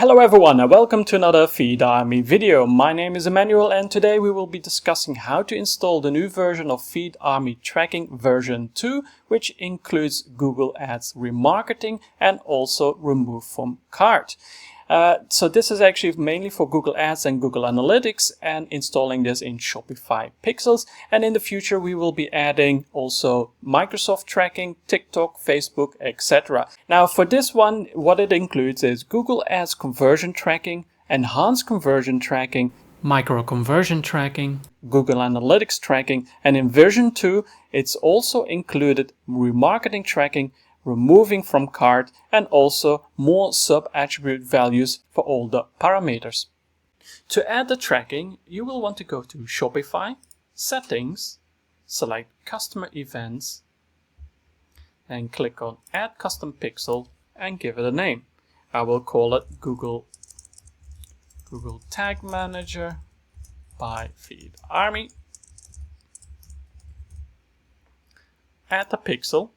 Hello everyone and welcome to another FeedArmy video. My name is Emmanuel and today we will be discussing how to install the new version of FeedArmy Tracking version 2, which includes Google Ads remarketing and also remove from cart. So this is actually mainly for Google Ads and Google Analytics, and installing this in Shopify Pixels. And in the future we will be adding also Microsoft tracking, TikTok, Facebook, etc. Now for this one, what it includes is Google Ads conversion tracking, enhanced conversion tracking, micro conversion tracking, Google Analytics tracking, and in version 2 it's also included remarketing tracking, removing from cart, and also more sub-attribute values for all the parameters. To add the tracking, you will want to go to Shopify, Settings, select Customer Events, and click on Add Custom Pixel and give it a name. I will call it Google Tag Manager by FeedArmy. Add the pixel.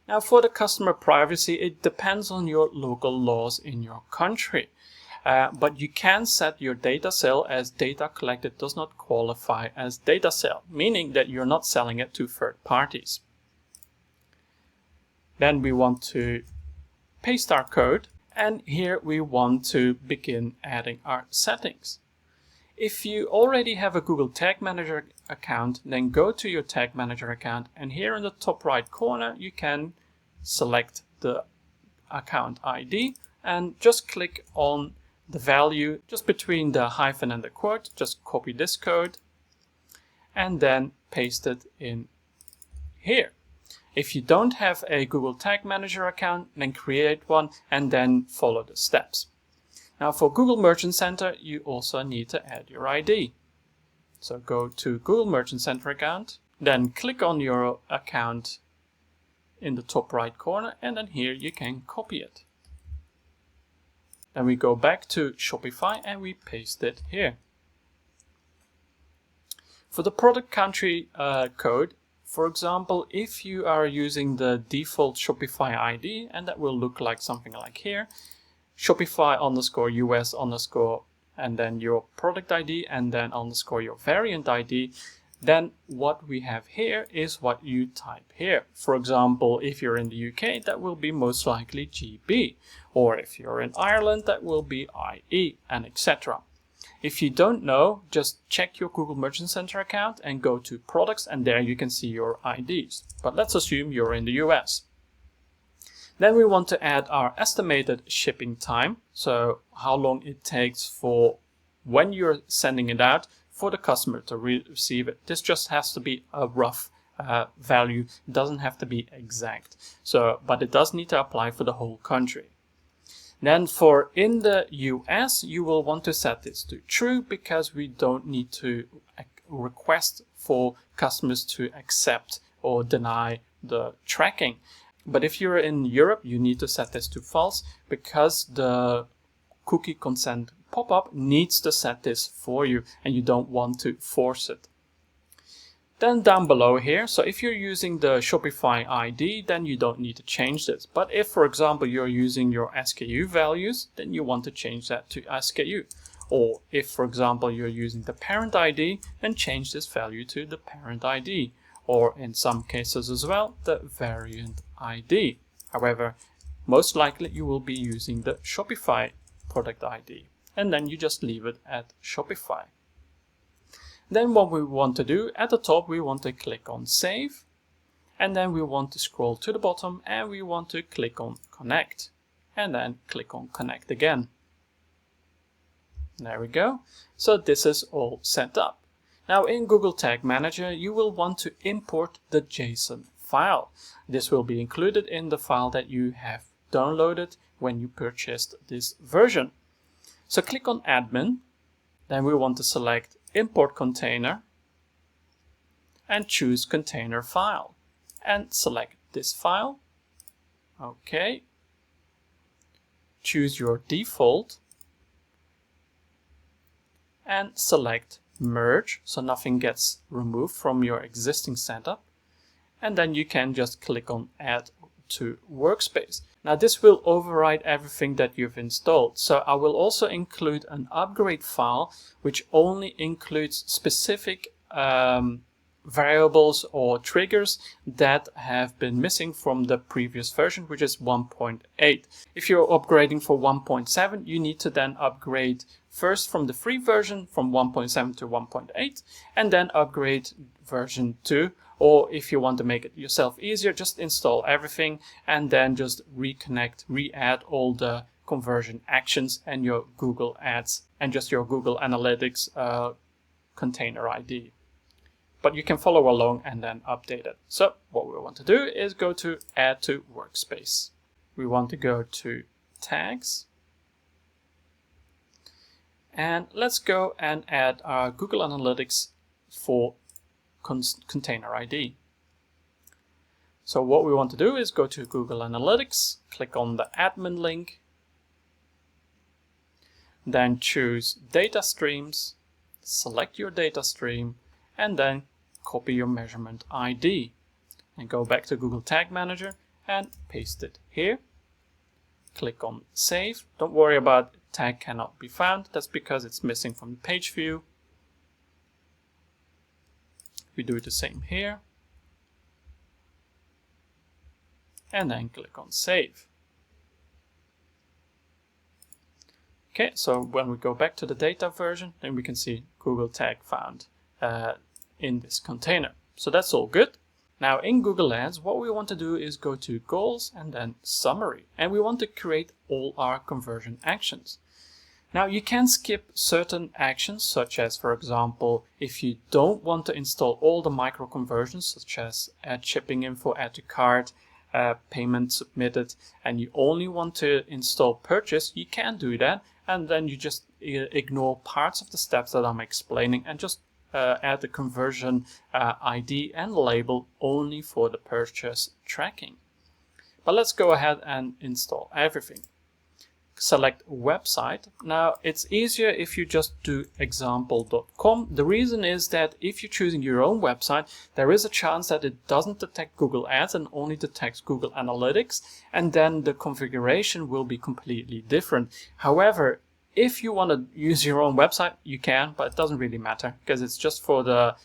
Now for the customer privacy, it depends on your local laws in your country. But you can set your data sale as data collected does not qualify as data sale, meaning that you're not selling it to third parties. Then we want to paste our code, and here we want to begin adding our settings. If you already have a Google Tag Manager account, then go to your Tag Manager account, and here in the top right corner you can select the account ID and just click on the value just between the hyphen and the quote. Just copy this code and then paste it in here. If you don't have a Google Tag Manager account, then create one and then follow the steps. Now for Google Merchant Center, you also need to add your ID. So go to Google Merchant Center account, then click on your account in the top right corner, and then here you can copy it. Then we go back to Shopify and we paste it here. For the product country code, for example, if you are using the default Shopify ID, and that will look like something like here, Shopify _ US _ and then your product ID and then _ your variant ID, then what we have here is what you type here. For example, if you're in the UK, that will be most likely GB, or if you're in Ireland, that will be IE, and etc. If you don't know, just check your Google Merchant Center account and go to products, and there you can see your IDs. But let's assume you're in the US. Then we want to add our estimated shipping time, so how long it takes for when you're sending it out for the customer to receive it. This just has to be a rough value, it doesn't have to be exact. But it does need to apply for the whole country. Then for in the US, you will want to set this to true, because we don't need to request for customers to accept or deny the tracking. But if you're in Europe, you need to set this to false, because the cookie consent pop-up needs to set this for you and you don't want to force it. Then down below here, so if you're using the Shopify ID, then you don't need to change this. But if, for example, you're using your SKU values, then you want to change that to SKU. Or if, for example, you're using the parent ID, then change this value to the parent ID. Or in some cases as well, the variant ID. However, most likely you will be using the Shopify product ID, and then you just leave it at Shopify. Then what we want to do, at the top we want to click on Save, and then we want to scroll to the bottom and we want to click on Connect, and then click on Connect again. There we go. So this is all set up. Now in Google Tag Manager, you will want to import the JSON file. This will be included in the file that you have downloaded when you purchased this version. So click on Admin, then we want to select Import Container and choose Container File and select this file. Okay. Choose your default and select Merge, so nothing gets removed from your existing setup, and then you can just click on Add to Workspace. Now this will override everything that you've installed. So I will also include an upgrade file which only includes specific variables or triggers that have been missing from the previous version, which is 1.8. If you're upgrading for 1.7, you need to then upgrade first from the free version from 1.7 to 1.8 and then upgrade version 2. Or if you want to make it yourself easier, just install everything and then just reconnect, re-add all the conversion actions and your Google Ads and just your Google Analytics container ID. But you can follow along and then update it. So what we want to do is go to Add to Workspace. We want to go to Tags. And let's go and add our Google Analytics for container ID. So what we want to do is go to Google Analytics, click on the admin link, then choose Data Streams, select your data stream, and then copy your measurement ID. And go back to Google Tag Manager and paste it here. Click on Save. Don't worry about tag cannot be found. That's because it's missing from the page view. We do the same here. And then click on Save. Okay, so when we go back to the data version, then we can see Google tag found in this container. So that's all good. Now in Google Ads, what we want to do is go to Goals and then Summary. And we want to create all our conversion actions. Now you can skip certain actions, such as, for example, if you don't want to install all the micro conversions, such as add shipping info, add to cart, payment submitted, and you only want to install purchase, you can do that. And then you just ignore parts of the steps that I'm explaining and just add the conversion ID and label only for the purchase tracking. But let's go ahead and install everything. Select website. Now it's easier if you just do example.com. The reason is that if you're choosing your own website, there is a chance that it doesn't detect Google Ads and only detects Google Analytics, and then the configuration will be completely different. However, if you want to use your own website, you can, but it doesn't really matter because it's just for the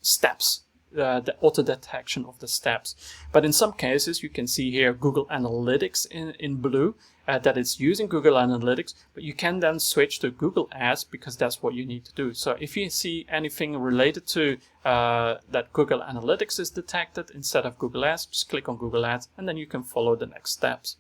steps, the auto detection of the steps. But in some cases, you can see here Google Analytics in blue, that it's using Google Analytics, but you can then switch to Google Ads because that's what you need to do. So if you see anything related to that Google Analytics is detected instead of Google Ads, just click on Google Ads and then you can follow the next steps.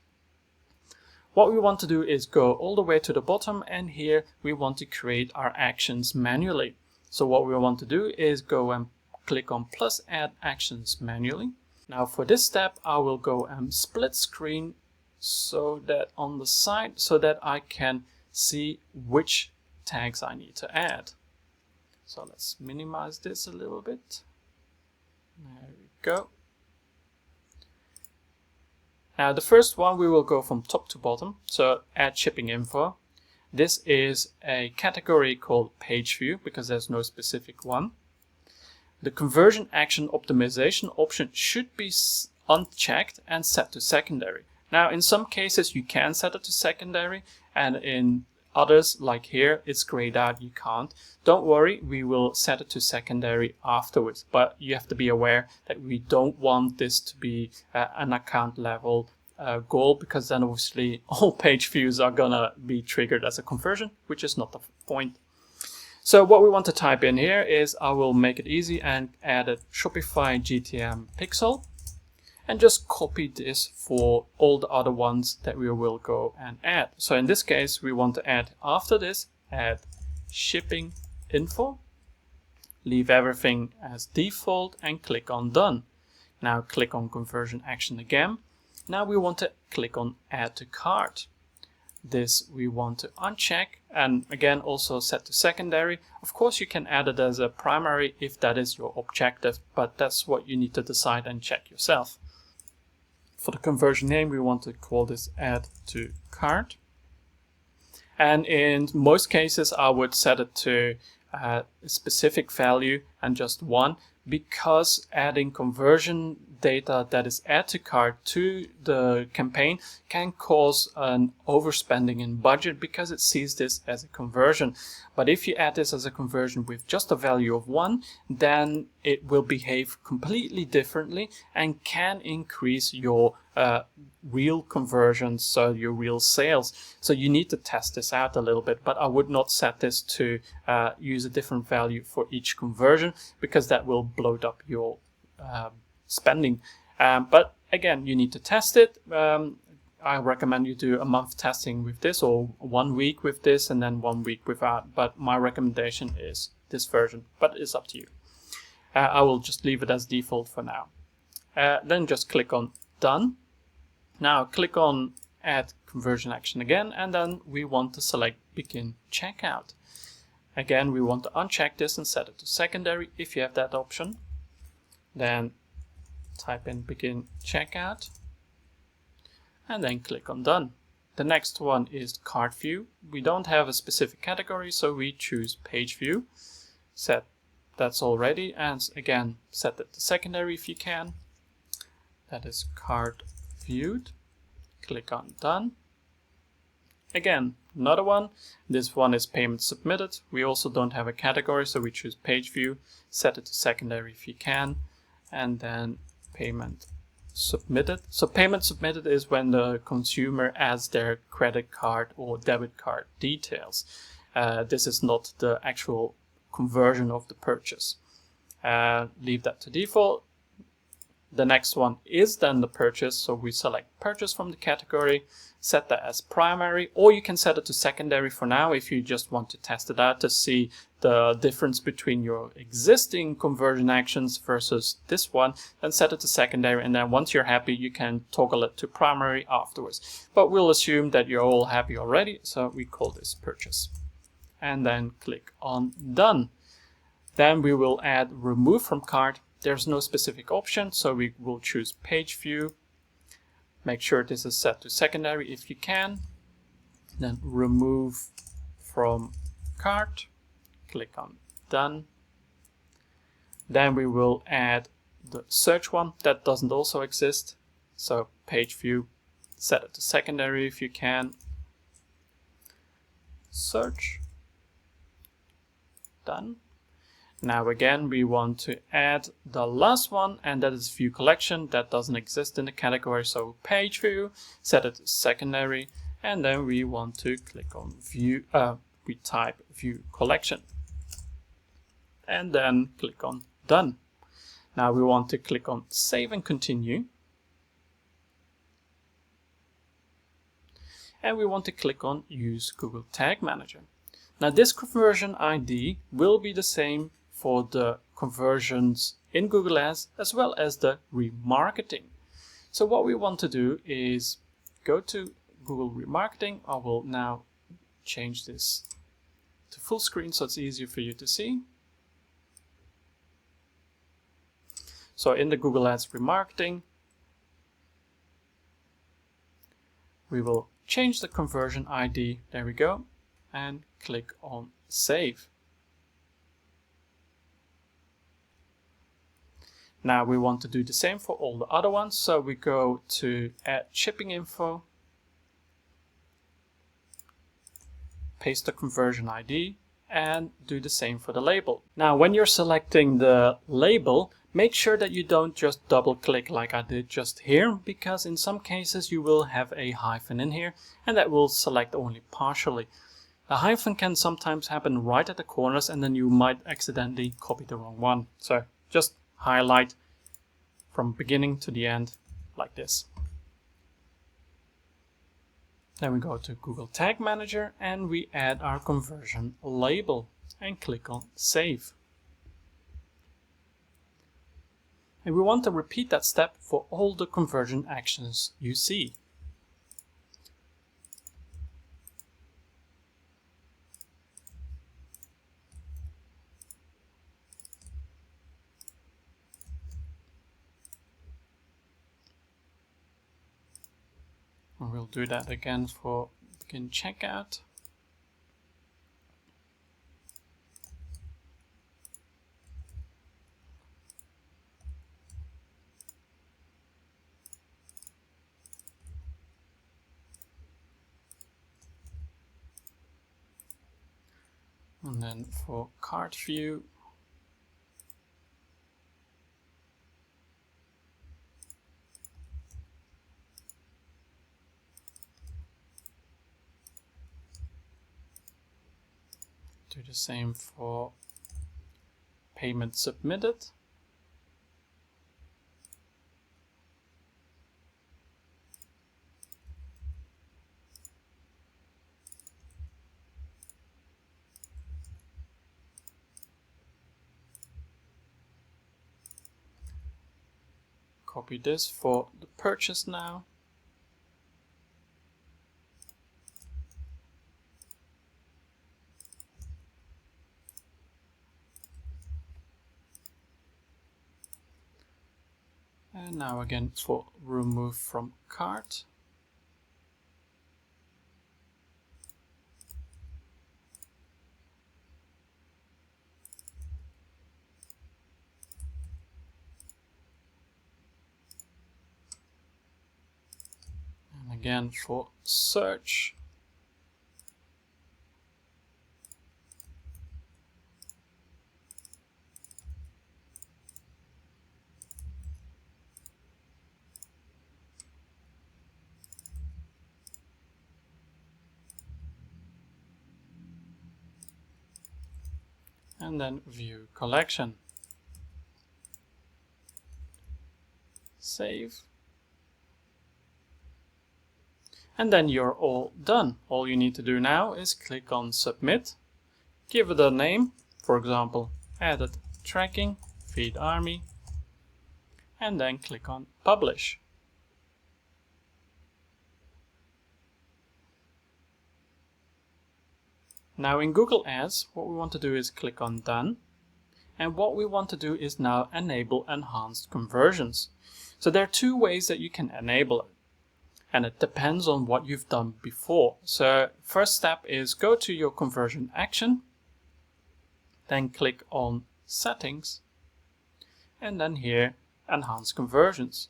What we want to do is go all the way to the bottom, and here we want to create our actions manually. So what we want to do is go and click on plus add actions manually. Now for this step, I will go and split screen so that on the side, so that I can see which tags I need to add. So let's minimize this a little bit. There we go. Now the first one, we will go from top to bottom. So add shipping info. This is a category called page view because there's no specific one. The conversion action optimization option should be unchecked and set to secondary. Now in some cases you can set it to secondary, and in others, like here, it's grayed out, you can't. Don't worry, we will set it to secondary afterwards, but you have to be aware that we don't want this to be an account level goal, because then obviously all page views are gonna be triggered as a conversion, which is not the point. So what we want to type in here is, I will make it easy and add a Shopify GTM pixel and just copy this for all the other ones that we will go and add. So in this case, we want to add after this, add shipping info, leave everything as default and click on done. Now click on conversion action again. Now we want to click on add to cart. This we want to uncheck and again also set to secondary. Of course you can add it as a primary if that is your objective, but that's what you need to decide and check yourself. For the conversion name, we want to call this add to cart. And in most cases, I would set it to a specific value and just one. because adding conversion data that is add to cart to the campaign can cause an overspending in budget because it sees this as a conversion. But if you add this as a conversion with just a value of 1, then it will behave completely differently and can increase your real conversions, so your real sales. So you need to test this out a little bit, but I would not set this to use a different value for each conversion, because that will bloat up your spending. But again, you need to test it. I recommend you do a month testing with this, or 1 week with this, and then 1 week without. But my recommendation is this version, but it's up to you. I will just leave it as default for now. Then just click on Done. Now click on Add Conversion Action again, and then we want to select Begin Checkout. Again, we want to uncheck this and set it to secondary if you have that option. Then type in Begin Checkout and then click on Done. The next one is Cart View. We don't have a specific category, so we choose Page View. Set that's already, and again set it to secondary if you can. That is Cart Viewed. Click on Done. Again, another one. This one is Payment Submitted. We also don't have a category, so we choose Page View. Set it to secondary if you can, and then Payment Submitted. So Payment Submitted is when the consumer adds their credit card or debit card details. This is not the actual conversion of the purchase. Leave that to default. The next one is then the purchase, so we select purchase from the category, set that as primary, or you can set it to secondary for now if you just want to test it out to see the difference between your existing conversion actions versus this one. Then set it to secondary, and then once you're happy you can toggle it to primary afterwards. But we'll assume that you're all happy already, so we call this purchase. And then click on Done. Then we will add Remove from Cart. There's no specific option, so we will choose Page View. Make sure this is set to secondary if you can. Then Remove from Cart. Click on Done. Then we will add the search one. That doesn't also exist. So Page View, set it to secondary if you can. Search. Done. Now again, we want to add the last one, and that is View Collection. That doesn't exist in the category, so Page View, set it to secondary, and then we want to click on View. We type View Collection, and then click on Done. Now we want to click on Save and Continue, and we want to click on Use Google Tag Manager. Now this conversion ID will be the same for the conversions in Google Ads as well as the remarketing. So what we want to do is go to Google Remarketing. I will now change this to full screen so it's easier for you to see. So in the Google Ads Remarketing, we will change the conversion ID, there we go, and click on Save. Now we want to do the same for all the other ones, so we go to Add Shipping Info, paste the conversion ID, and do the same for the label. Now when you're selecting the label, make sure that you don't just double click like I did just here, because in some cases you will have a hyphen in here and that will select only partially. A hyphen can sometimes happen right at the corners, and then you might accidentally copy the wrong one. So just highlight from beginning to the end like this. Then we go to Google Tag Manager and we add our conversion label and click on Save. And we want to repeat that step for all the conversion actions you see. And we'll do that again for Begin Checkout. And then for cart view, do the same for payment submitted. Copy this for the purchase now. And now again for remove from cart. And again for search. And then view collection. Save. And then you're all done. All you need to do now is click on submit, give it a name, for example, added tracking, FeedArmy, and then click on publish. Now in Google Ads, what we want to do is click on done. And what we want to do is now enable enhanced conversions. So there are two ways that you can enable it. And it depends on what you've done before. So first step is go to your conversion action. Then click on settings. And then here, enhance conversions.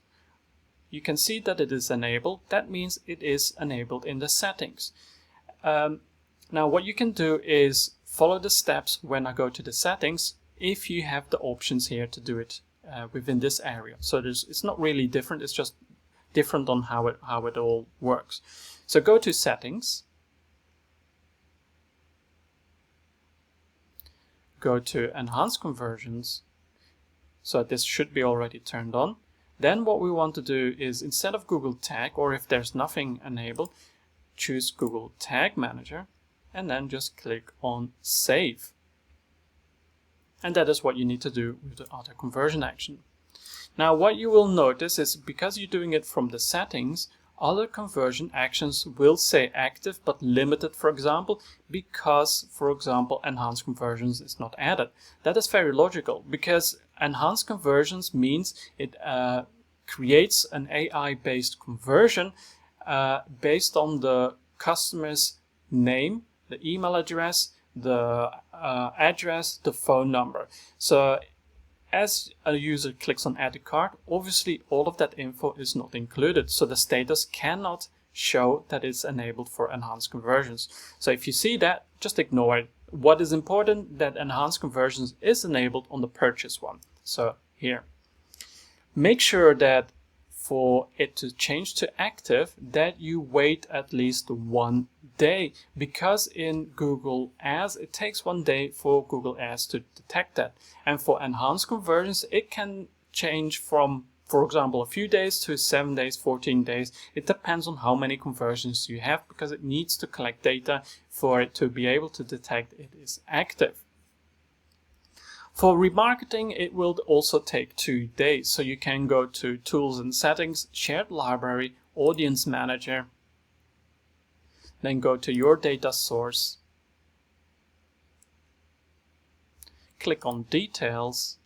You can see that it is enabled. That means it is enabled in the settings. Now what you can do is follow the steps when I go to the settings if you have the options here to do it within this area. So it's not really different, it's just different on how it all works. So go to settings, go to enhance conversions. So this should be already turned on. Then what we want to do is instead of Google Tag, or if there's nothing enabled, choose Google Tag Manager. And then just click on save. And that is what you need to do with the auto conversion action. Now what you will notice is because you're doing it from the settings, other conversion actions will say active but limited, for example, because, for example, enhanced conversions is not added. That is very logical because enhanced conversions means it creates an AI-based conversion based on the customer's name, the email address, the address, the phone number. So as a user clicks on add to cart, obviously all of that info is not included. So the status cannot show that it's enabled for enhanced conversions. So if you see that, just ignore it. What is important, that enhanced conversions is enabled on the purchase one. So here, make sure that for it to change to active, that you wait at least 1 day, because in Google Ads it takes 1 day for Google Ads to detect that. And for enhanced conversions, it can change from, for example, a few days to 7 days, 14 days. It depends on how many conversions you have, because it needs to collect data for it to be able to detect it is active. For remarketing, it will also take 2 days. So you can go to Tools and Settings, Shared Library, Audience Manager. Then go to your data source. Click on Details.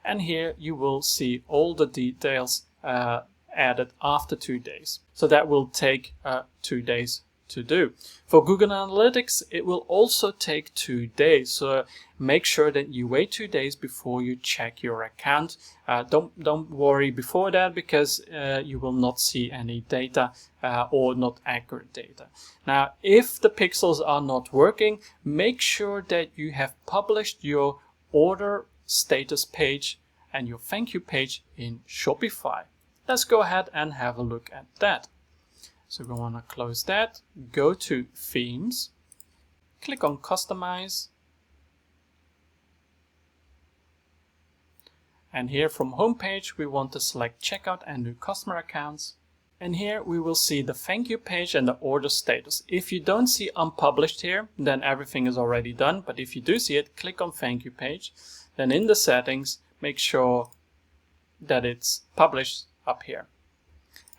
And here you will see all the details added after 2 days. So that will take 2 days to do. For Google Analytics, it will also take 2 days. So make sure that you wait 2 days before you check your account. Don't worry before that, because you will not see any data or not accurate data. Now, if the pixels are not working, make sure that you have published your order status page and your thank you page in Shopify. Let's go ahead and have a look at that. So we want to close that, go to Themes, click on Customize, and here from Homepage we want to select Checkout and New Customer Accounts. And here we will see the thank you page and the order status. If you don't see unpublished here, then everything is already done. But if you do see it, click on thank you page. Then in the settings, make sure that it's published up here.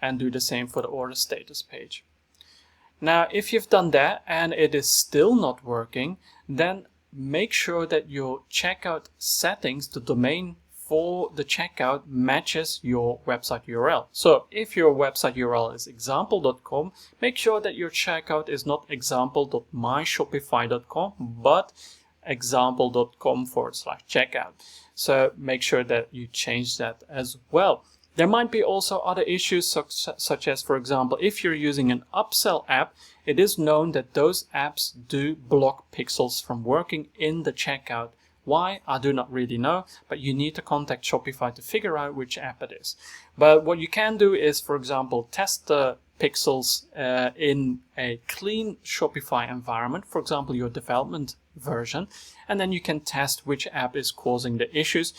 And do the same for the order status page. Now, if you've done that and it is still not working, then make sure that your checkout settings, the domain for the checkout, matches your website URL. So if your website URL is example.com, make sure that your checkout is not example.myshopify.com, but example.com/checkout. So make sure that you change that as well. There might be also other issues such as, for example, if you're using an upsell app, it is known that those apps do block pixels from working in the checkout. Why? I do not really know, but you need to contact Shopify to figure out which app it is. But what you can do is, for example, test the pixels in a clean Shopify environment, for example, your development version, and then you can test which app is causing the issues.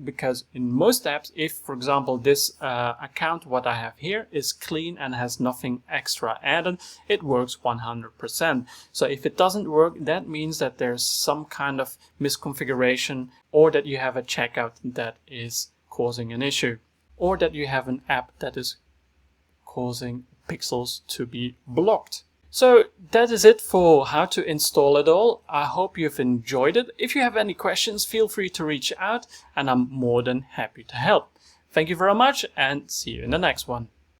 Because in most apps, if, for example, this account, what I have here, is clean and has nothing extra added, it works 100%. So if it doesn't work, that means that there's some kind of misconfiguration, or that you have a checkout that is causing an issue, or that you have an app that is causing pixels to be blocked. So that is it for how to install it all. I hope you've enjoyed it. If you have any questions, feel free to reach out and I'm more than happy to help. Thank you very much and see you in the next one.